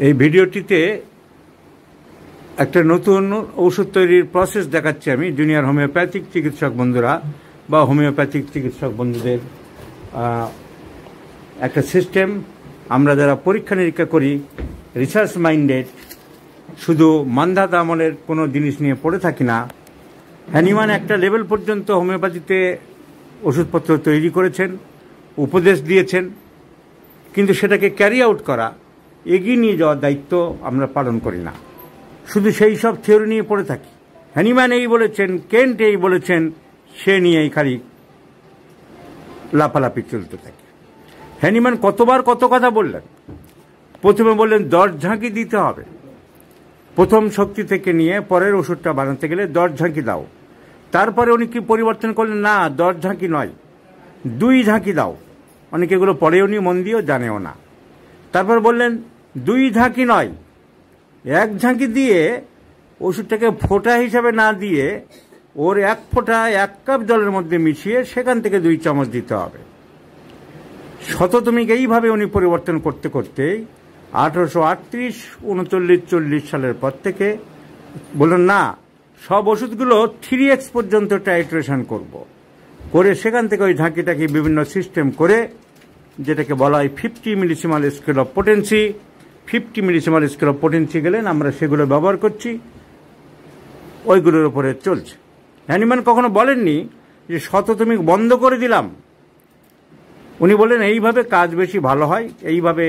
এই ভিডিওটিতে একটা নতুন ঔষধ তৈরির প্রসেস দেখাচ্ছি আমি জুনিয়র হোমিওপ্যাথিক চিকিৎসক বন্ধুরা বা হোমিওপ্যাথিক চিকিৎসক বন্ধুদের একটা সিস্টেম। আমরা যারা পরীক্ষা নিরীক্ষা করি, রিসার্চ মাইন্ডেড, শুধু মান্ধাত আমলের কোনো জিনিস নিয়ে পড়ে থাকি না। হ্যানিম্যান একটা লেভেল পর্যন্ত হোমিওপ্যাথিতে ওষুধপত্র তৈরি করেছেন, উপদেশ দিয়েছেন, কিন্তু সেটাকে ক্যারি আউট করা, এগিয়ে নিয়ে যাওয়ার দায়িত্ব আমরা পালন করি না। শুধু সেই সব থিওরি নিয়ে পড়ে থাকি। হ্যানিম্যান এই বলেছেন, কেন্ট এই বলেছেন, সে নিয়েই খালি লাফালাফি চলতে থাকে। হ্যানিম্যান কতবার কত কথা বললেন। প্রথমে বললেন 10 ঝাঁকি দিতে হবে, প্রথম শক্তি থেকে নিয়ে পরের ওষুধটা বানাতে গেলে 10 ঝাঁকি দাও। তারপরে উনি কি পরিবর্তন করলেন, না 10 ঝাঁকি নয়, 2 ঝাঁকি দাও। অনেকে এগুলো পড়েও নি, মন দিয়েও জানেও না। তারপর বললেন 2 ঝাঁকি নয়, 1 ঝাঁকি দিয়ে ওষুধটাকে ফোঁটা হিসাবে না দিয়ে ওর 1 ফোঁটা 1 কাপ জলের মধ্যে মিশিয়ে সেখান থেকে 2 চামচ দিতে হবে। শততমিক এইভাবে উনি পরিবর্তন করতে করতেই 1838, 39, 40 সালের পর থেকে বললেন না, সব ওষুধগুলো 3x পর্যন্ত টাইট্রেশন করব, করে সেখান থেকে ওই ঝাঁকিটাকে বিভিন্ন সিস্টেম করে, যেটাকে বলা হয় 50 millesimal scale of potency. 50 millesimal scale of potency গেলেন, আমরা সেগুলো ব্যবহার করছি, ওইগুলোর উপরে চলছে। হ্যানিম্যান কখনো বলেননি যে শততমিক বন্ধ করে দিলাম। উনি বলেন এইভাবে কাজ বেশি ভালো হয়, এইভাবে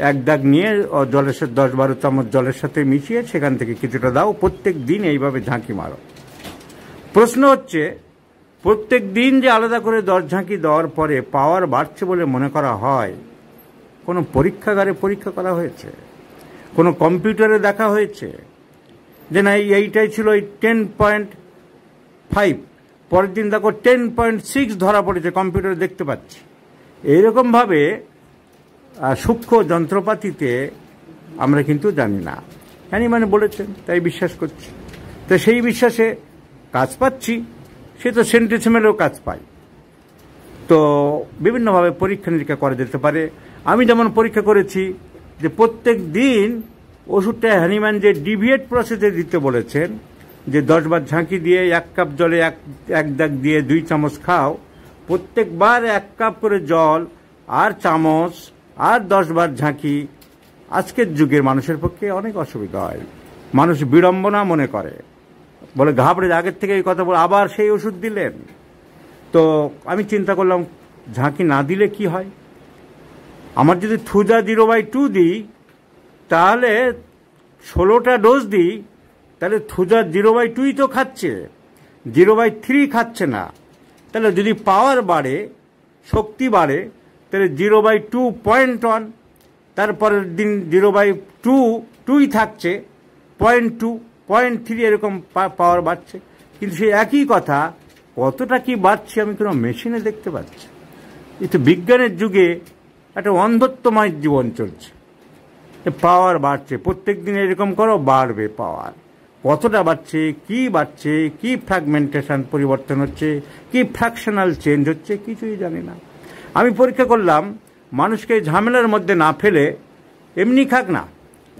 1 দাগ নিয়ে জলের সাথে 10-12 চামচ জলের সাথে মিশিয়ে সেখান থেকে কিছুটা দাও, প্রত্যেক দিন এইভাবে ঝাঁকি মারো। প্রশ্ন হচ্ছে, প্রত্যেক দিন যে আলাদা করে 10 ঝাঁকি দেওয়ার পরে পাওয়ার বাড়ছে বলে মনে করা হয়, কোনো পরীক্ষাগারে পরীক্ষা করা হয়েছে? কোনো কম্পিউটারে দেখা হয়েছে যে না এইটাই ছিল 10.5, পরের দিন দেখো 10.6 ধরা পড়েছে, কম্পিউটারে দেখতে পাচ্ছি। এইরকমভাবে সূক্ষ্ম যন্ত্রপাতিতে আমরা কিন্তু জানি না। হ্যানিম্যান বলেছেন, তাই বিশ্বাস করছি। তো সেই বিশ্বাসে কাজ পাচ্ছি, সে তো সেন্টিসিমেলেও কাজ পায়। তো বিভিন্নভাবে পরীক্ষা নিরীক্ষা করা যেতে পারে। আমি যেমন পরীক্ষা করেছি যে প্রত্যেক দিন ওষুধটা হ্যানিম্যান যে ডিভিয়েট প্রসেসে দিতে বলেছেন, যে 10 বার ঝাঁকি দিয়ে 1 কাপ জলে 1 দাগ দিয়ে 2 চামচ খাও, প্রত্যেকবার 1 কাপ করে জল আর চামচ আর 10 বার ঝাঁকি, আজকের যুগের মানুষের পক্ষে অনেক অসুবিধা হয়। মানুষ বিড়ম্বনা মনে করে, বলে ঘাবড়ে আগের থেকে এই কথা বলে আবার সেই ওষুধ দিলেন। তো আমি চিন্তা করলাম, ঝাঁকি না দিলে কি হয়? আমার যদি থুজা 0/2 দিই, তাহলে 16টা ডোজ দিই, তাহলে থুজা 0/2ই তো খাচ্ছে, 0/3 খাচ্ছে না। তাহলে যদি পাওয়ার বাড়ে, শক্তি বাড়ে, তাহলে 0/2.1, তারপরের দিন 0/2ই থাকছে, 0.2, 0.3 এরকম পাওয়ার বাড়ছে। কিন্তু সেই একই কথা কতটা কি বাড়ছে আমি কোনো মেশিনে দেখতে পাচ্ছি। কিন্তু বিজ্ঞানের যুগে একটা অন্ধত্বময় জীবন চলছে। পাওয়ার বাড়ছে, প্রত্যেক দিন এরকম করো, বাড়বে পাওয়ার। কতটা বাড়ছে, কি ফ্র্যাগমেন্টেশন পরিবর্তন হচ্ছে, কি ফ্র্যাকশনাল চেঞ্জ হচ্ছে, কিছুই জানি না। আমি পরীক্ষা করলাম, মানুষকে ঝামেলার মধ্যে না ফেলে এমনি খাক না,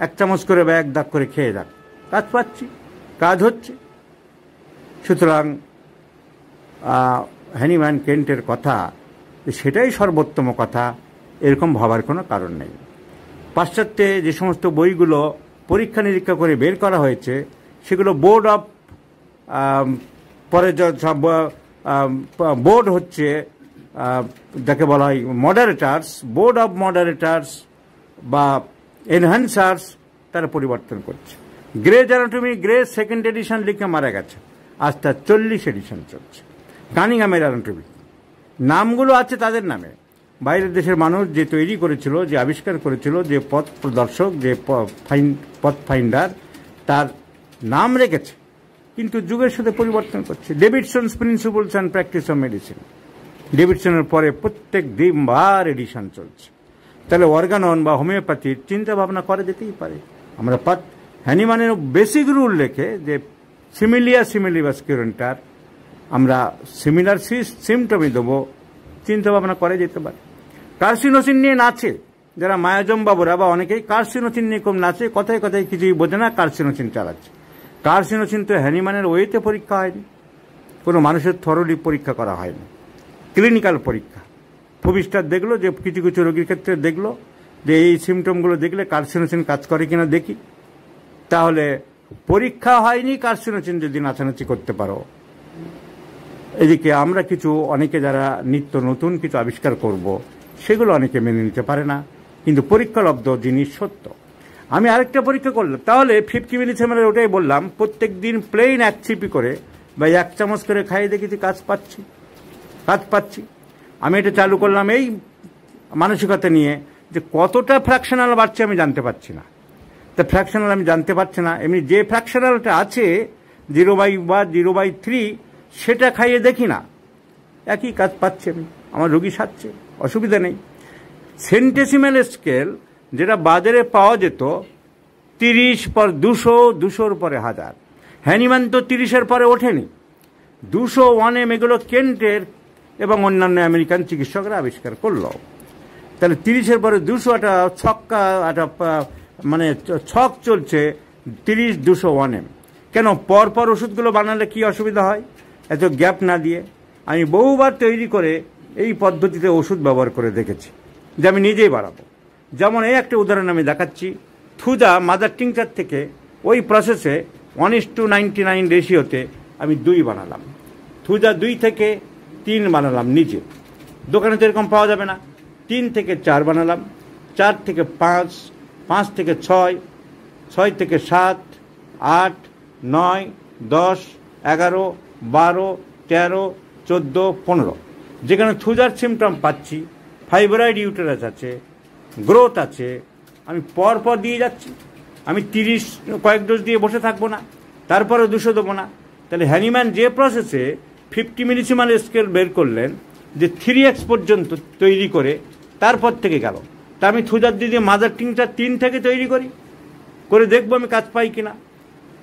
1 চামচ করে বা 1 দাগ করে খেয়ে যাক, কাজ পাচ্ছি, কাজ হচ্ছে। সুতরাং হ্যানিম্যান কেন্টের কথা সেটাই সর্বোত্তম কথা, এরকম ভাবার কোনো কারণ নেই। পাশ্চাত্যে যে সমস্ত বইগুলো পরীক্ষা নিরীক্ষা করে বের করা হয়েছে, সেগুলো বোর্ড হচ্ছে যাকে বলা হয় মডারেটার্স, বোর্ড অফ মডারেটার্স বা এনহ্যান্সার্স, তারা পরিবর্তন করছে। Grace anatomy, grace 2nd addition লিখে মারা গেছে, আজ তার 40 এডিশন চলছে। কানিংহামের অ্যানাটমি, নামগুলো আছে তাদের নামে। বাইরের দেশের মানুষ যে তৈরি করেছিল, যে আবিষ্কার করেছিল, যে পথ প্রদর্শক, যে পথ ফাইন্ডার, তার নাম রেখেছে, কিন্তু যুগের সাথে পরিবর্তন করছে। Davidson's principles and practice of medicine, ডেভিডসনের পরে প্রত্যেক দিনবার এডিশন চলছে। তাহলে অর্গানন বা হোমিওপ্যাথির চিন্তা ভাবনা করা যেতেই পারে। আমরা হ্যানিম্যানের বেসিক রুল রেখে যে সিমিলিয়া সিমিলিবাস কিউরেন্টার, আমরা সিমিলার সিমটমই দেবো, চিন্তা ভাবনা করা যেতে পারে। কার্সিনোসিন নিয়ে নাচে যারা মায়াজম বাবুরা বা অনেকেই কার্সিনোসিন নিয়ে খুব নাচে, কথায় কথায় কিছুই বোঝে না, কার্সিনোসিন চালাচ্ছে। কার্সিনোসিন তো হ্যানিম্যানের ওয়েতে পরীক্ষা হয়নি, কোনো মানুষের থরলি পরীক্ষা করা হয়নি, ক্লিনিক্যাল পরীক্ষা। ভবিষ্যৎ দেখলো যে কিছু কিছু রোগীর ক্ষেত্রে দেখলো যে এই সিমটমগুলো দেখলে কার্সিনোসিন কাজ করে কিনা দেখি, তাহলে পরীক্ষা হয়নি কার্সিনোসিন যদি নাচানাচি করতে পারো। এদিকে আমরা কিছু অনেকে যারা নিত্য নতুন কিছু আবিষ্কার করব সেগুলো অনেকে মেনে নিতে পারে না, কিন্তু পরীক্ষালব্ধ জিনিস সত্য। আমি আরেকটা পরীক্ষা করলাম, তাহলে 50 মিলিসিমেলের ওটাই বললাম, প্রত্যেক দিন প্লেন 1 চিপি করে বা 1 চামচ করে খাইয়ে দেখেছি কাজ পাচ্ছি। আমি এটা চালু করলাম এই মানসিকতা নিয়ে যে কতটা ফ্র্যাকশনাল বাড়ছে আমি জানতে পারছি না। তা ফ্র্যাকশনাল আমি জানতে পারছি না, এমনি যে ফ্র্যাকশনালটা আছে 0/3 সেটা খাইয়ে দেখি না, একই কাজ পাচ্ছে, আমি আমার রোগী সারছে, অসুবিধা নেই। সেন্টেসিমেল স্কেল যেটা বাজারে পাওয়া যেত 30 পর 200, 200-র পরে 1000, হ্যানিম্যান তো 30-এর পরে ওঠেনি। 200, 1M এগুলো কেন্টের এবং অন্যান্য আমেরিকান চিকিৎসকরা আবিষ্কার করলো। তাহলে 30-এর পরে 200 একটা ছক্কা, একটা মানে ছক চলছে 30, 200, 1M। কেন পরপর ওষুধগুলো বানালে কি অসুবিধা হয় এত গ্যাপ না দিয়ে? আমি বহুবার তৈরি করে এই পদ্ধতিতে ওষুধ ব্যবহার করে দেখেছি যে আমি নিজেই বাড়াবো। যেমন এই একটা উদাহরণ আমি দেখাচ্ছি, থুজা মাদার টিংচার থেকে ওই প্রসেসে 1:99 রেশিওতে আমি 2 বানালাম, থুজা 2 থেকে 3 বানালাম নিজে, দোকানে তো এরকম পাওয়া যাবে না। 3 থেকে 4 বানালাম, 4 থেকে 5, 5 থেকে 6, 6 থেকে 7, 8, 9, 10, 11, 12, 13, 14, 15, যেখানে থুজার সিমটম পাচ্ছি, ফাইব্রয়েড ইউটেরাস আছে, গ্রোথ আছে, আমি পর দিয়ে যাচ্ছি। আমি 30 কয়েক ডোজ দিয়ে বসে থাকবো না, তারপরে 200 দেবো না। তাহলে হ্যানিম্যান যে প্রসেসে 50 মিলিসিমেল স্কেল বের করলেন যে 3x পর্যন্ত তৈরি করে তারপর থেকে গেল, তা আমি থুজার দিয়ে মাদার টিংচার 3 থেকে তৈরি করে দেখবো আমি কাজ পাই কিনা।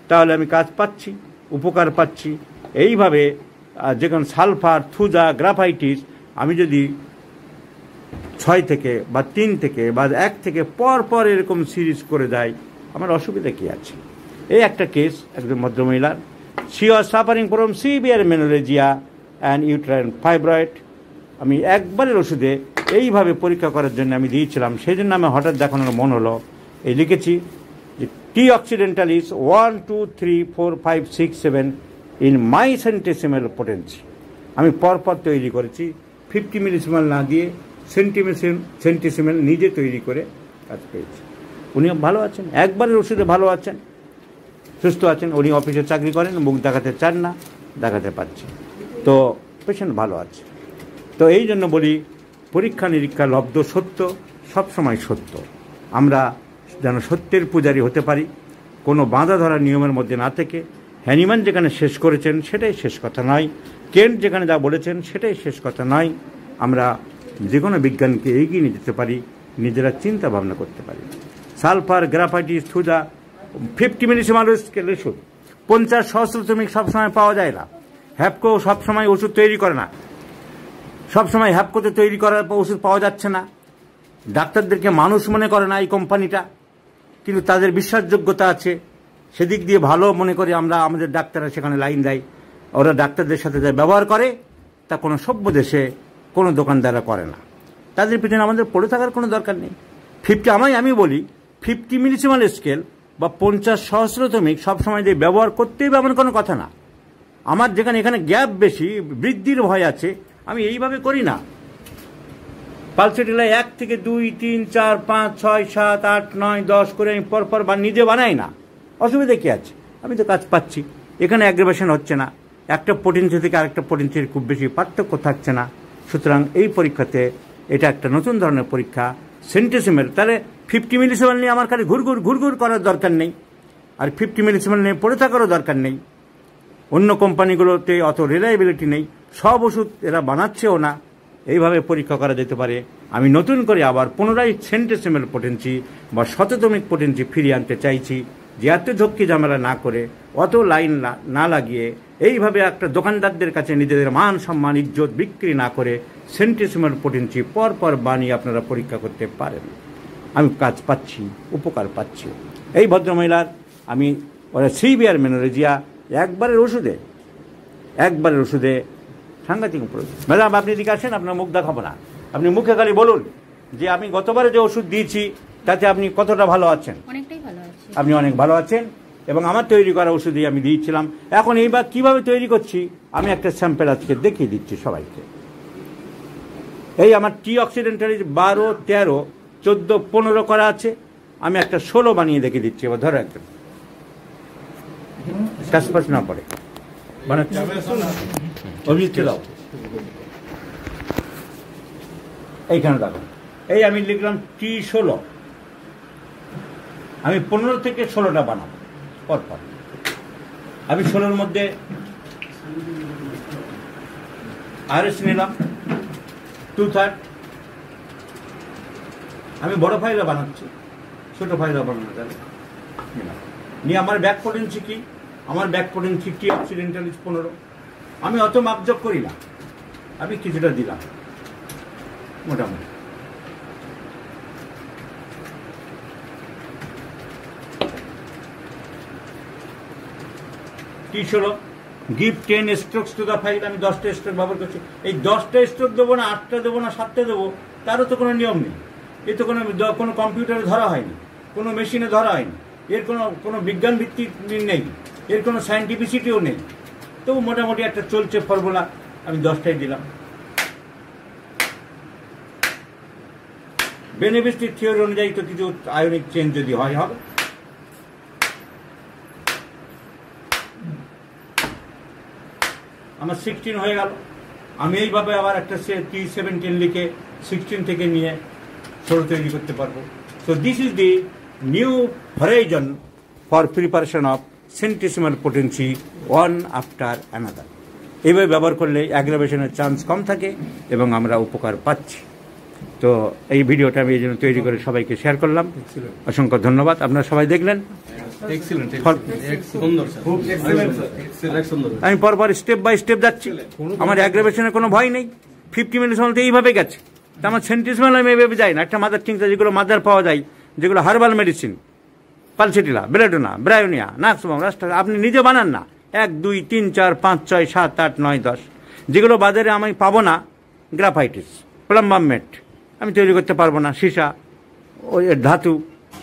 তাহলে আমি কাজ পাচ্ছি, উপকার পাচ্ছি। এইভাবে যেখানে সালফার, থুজা, গ্রাফাইটিস আমি যদি 6 থেকে বা 3 থেকে বা 1 থেকে পর এরকম সিরিজ করে দেয়, আমার অসুবিধা কি আছে? এই একটা কেস একজন ভদ্রমহিলার, she was suffering from severe menorrhagia and uterine fibroid. আমি একবারের ওষুধে এইভাবে পরীক্ষা করার জন্য আমি দিয়েছিলাম, সেই জন্য আমি হঠাৎ দেখানোর মন হলো, এই লিখেছি যে T occidental is 1, 2, 3, 4, 5, 6, 7 in my centesimal potency. আমি পরপর তৈরি করেছি, 50 মিলিসিমেল না দিয়ে সেন্টিসিমেল নিজে তৈরি করে কাজ পেয়েছি। উনি ভালো আছেন, একবারের ওষুধে ভালো আছেন, সুস্থ আছেন। উনি অফিসে চাকরি করেন, মুখ দেখাতে চান না, দেখাতে পারছেন, তো পেশেন্ট ভালো আছে। তো এই জন্য বলি পরীক্ষা নিরীক্ষা লব্ধ সত্য সবসময় সত্য। আমরা যেন সত্যের পূজারী হতে পারি, কোনো বাঁধা ধরা নিয়মের মধ্যে না থেকে। হ্যানিম্যান যেখানে শেষ করেছেন সেটাই শেষ কথা নয়, কেন্ট যেখানে যা বলেছেন সেটাই শেষ কথা নয়। আমরা যে কোনো বিজ্ঞানকে এগিয়ে নিয়ে যেতে পারি, নিজেরা চিন্তা ভাবনা করতে পারি। সালফার, গ্রাফাইটিস, থুজা 50 মিলিসিমেল স্কেল ওষুধ 50 সহস্রতমিক সবসময় পাওয়া যায় না। হ্যাপকো সবসময় ওষুধ তৈরি করে না, সবসময় হ্যাপকোতে তৈরি করার পর ওষুধ পাওয়া যাচ্ছে না। ডাক্তারদেরকে মানুষ মনে করে না এই কোম্পানিটা, কিন্তু তাদের বিশ্বাসযোগ্যতা আছে, সেদিক দিয়ে ভালো মনে করি আমরা। আমাদের ডাক্তাররা সেখানে লাইন দেয়, ওরা ডাক্তারদের সাথে যা ব্যবহার করে তা কোনো সভ্য দেশে কোনো দোকানদাররা করে না। তাদের পিছনে আমাদের পড়ে থাকার কোনো দরকার নেই। আমি বলি 50 মিলিসিমেল স্কেল বা 50 সহস্রতমিক সবসময় যে ব্যবহার করতেই হবে এমন কোনো কথা না। আমার যেখানে এখানে গ্যাপ বেশি, বৃদ্ধির ভয় আছে, আমি এইভাবে করি না। পালসেটিলা 1 থেকে 2, 3, 4, 5, 6, 7, 8, 9, 10 করে আমি পরপর নিজে বানাই না, অসুবিধা কি আছে? আমি তো কাজ পাচ্ছি, এখানে অ্যাগ্রেভেশন হচ্ছে না, একটা পোটেন্সি থেকে আরেকটা পোটেন্সির খুব বেশি পার্থক্য থাকছে না। সুতরাং এই পরীক্ষাতে এটা একটা নতুন ধরনের পরীক্ষা, সেন্টিসিমেল। তাহলে 50 মিলিসিমেল নিয়ে আমার খালি ঘুরঘুর করার দরকার নেই, আর 50 মিলিসিমেল নিয়ে পড়ে থাকারও দরকার নেই। অন্য কোম্পানিগুলোতে অত রিলায়েবিলিটি নেই, সব ওষুধ এরা বানাচ্ছেও না। এইভাবে পরীক্ষা করা যেতে পারে। আমি নতুন করে আবার পুনরায় সেন্টিসিমেল পোটেন্সি বা শততমিক পোটেন্সি ফিরিয়ে আনতে চাইছি, যে এত ঝক্কি ঝামেলা না করে, অত লাইন না লাগিয়ে, এইভাবে একটা দোকানদারদের কাছে নিজেদের মান সম্মান ইজ্জত বিক্রি না করে সেন্টিসিমাল পোটেন্সি পরপর বানিয়ে আপনারা পরীক্ষা করতে পারেন। আমি কাজ পাচ্ছি, উপকার পাচ্ছি। এই ভদ্রমহিলার আমি ওরা সিভিয়ার মেনোরেজিয়া একবারের ওষুধে সাংঘাতিক উপরে। ম্যাডাম আপনি এদিকে আসেন, আপনার মুখ দেখাবো না, আপনি মুখে খালি বলুন যে আমি গতবারে যে ওষুধ দিয়েছি তাতে আপনি কতটা ভালো আছেন। অনেকটাই ভালো আছি। আপনি অনেক ভালো আছেন এবং আমার তৈরি করা ওষুধই আমি দিয়েছিলাম। এখন এইবার কিভাবে তৈরি করছি আমি একটা স্যাম্পেল আজকে দেখিয়ে দিচ্ছি সবাইকে। এই আমার টি অক্সিডেন্টালিজ 12, 13, 14, 15 করা আছে, আমি একটা 16 বানিয়ে দেখিয়ে দিচ্ছি। এবার ধরো একদম কাজ না পড়ে বানাচ্ছি, অভিজিৎকে দাও। এইখানে দেখো, এই আমি লিখলাম T16, আমি 15 থেকে 16টা বানাবো পরপর। আমি 16-র মধ্যে RS নিলাম 2/3। আমি বড় ফাইলও বানাচ্ছি, ছোট ফাইলও বানানো যাবে। নিয়ে আমার ব্যাক পোটেন্সি কি, আমার ব্যাক পোটেন্সি টি অক্সিডেন্টালিজ 15। আমি অত মাপজপ করি না, আমি কিছুটা দিলাম মোটামুটি। T16 give 10 strokes to the file. আমি 10টা স্ট্রোক ব্যবহার করছি। এই 10টা স্ট্রোক দেবো না, 8টা দেবো না, 7টা দেবো, তারও তো কোনো নিয়ম নেই। এ তো কোনো কম্পিউটারে ধরা হয়নি, কোনো মেশিনে ধরা হয়নি, এর কোনো বিজ্ঞান ভিত্তি নেই, এর কোনো সায়েন্টিফিসিটিও নেই। তবু মোটামুটি একটা চলছে ফর্মুলা, আমি 10টাই দিলাম। বেনেভিস্টিক থিওরি অনুযায়ী তো কিছু আয়নিক চেঞ্জ যদি হয় হবে। আমার 16 হয়ে গেল। আমি এইভাবে আবার একটা T17 লিখে 16 থেকে নিয়ে 16 তৈরি করতে পারবো। So this is the new horizon for preparation of centesimal potency one after another. এইভাবে ব্যবহার করলে অ্যাগ্রাভেশনের চান্স কম থাকে এবং আমরা উপকার পাচ্ছি। তো এই ভিডিওটা আমি এই জন্য তৈরি করে সবাইকে শেয়ার করলাম। অসংখ্য ধন্যবাদ, আপনারা সবাই দেখলেন। আমি পরপর স্টেপ বাই স্টেপ যাচ্ছি, আমার অ্যাগ্রাভেশনের কোনো ভয় নেই। 50 মিলিসিমেল এইভাবে গেছে, তা আমার সেন্টিসিমাল আমি এভাবে যাই না। একটা মাদার টিংচার যেগুলো মাদার পাওয়া যায়, যেগুলো herbal medicine, pulsatilla, belladonna, bryonia, নাক্সবাম, রাস্টার, আপনি নিজে বানান না। 1, 2, 3, 4, 5, 6, 7, 8, 9, 10 যেগুলো বাজারে আমি পাবো না, গ্রাফাইটিস, প্লাম্বাম মেট আমি তৈরি করতে পারবো না, সীসা, ওই ধাতু,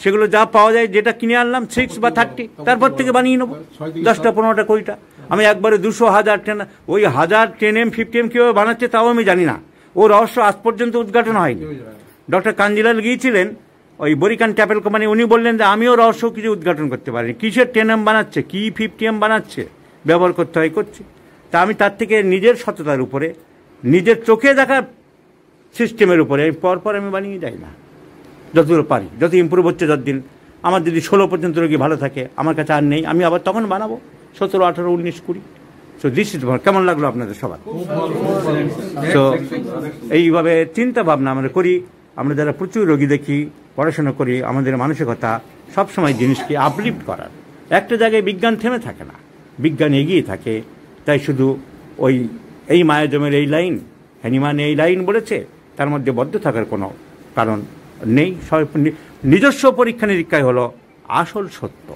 সেগুলো যা পাওয়া যায়, যেটা কিনে আনলাম 6 বা 30, তারপর থেকে বানিয়ে নেবো 10টা, 15টা, 20টা। আমি একবারে 200, 1000, 10, ওই 1000, 10M, 50M কীভাবে বানাচ্ছে তাও আমি জানি না। ও রহস্য আজ পর্যন্ত উদ্ঘাটন হয়নি। ডক্টর কাঞ্জিলাল গিয়েছিলেন ওই বরিকান ট্যাপেল কোম্পানি, উনি বললেন যে আমিও রহস্য কিছু উদ্ঘাটন করতে পারিনি। কিসের 10M বানাচ্ছে, কি 50M বানাচ্ছে, ব্যবহার করতে হয় করছি। তা আমি তার থেকে নিজের সততার উপরে, নিজের চোখে দেখা সিস্টেমের উপরে পরপর আমি বানিয়ে যাই না, যতদূর পারি, যত ইম্প্রুভ হচ্ছে যতদিন। আমার যদি 16 পর্যন্ত রোগী ভালো থাকে, আমার কাছে আর নেই, আমি আবার তখন বানাবো 17, 18, 19, 20। সো দিস ইজ কেমন লাগলো আপনাদের সবার? তো এইভাবে চিন্তা ভাবনা আমরা করি। আমরা যারা প্রচুর রোগী দেখি, পড়াশোনা করি, আমাদের মানসিকতা সবসময় জিনিসকে আপলিফ্ট করার। একটা জায়গায় বিজ্ঞান থেমে থাকে না, বিজ্ঞান এগিয়ে থাকে। তাই শুধু এই মায়াজমের এই লাইন, হ্যানিমান এই লাইন বলেছে, তার মধ্যে বদ্ধ থাকার কোনো কারণ নেই। নিজস্ব পরীক্ষা নিরীক্ষায় হলো আসল সত্য।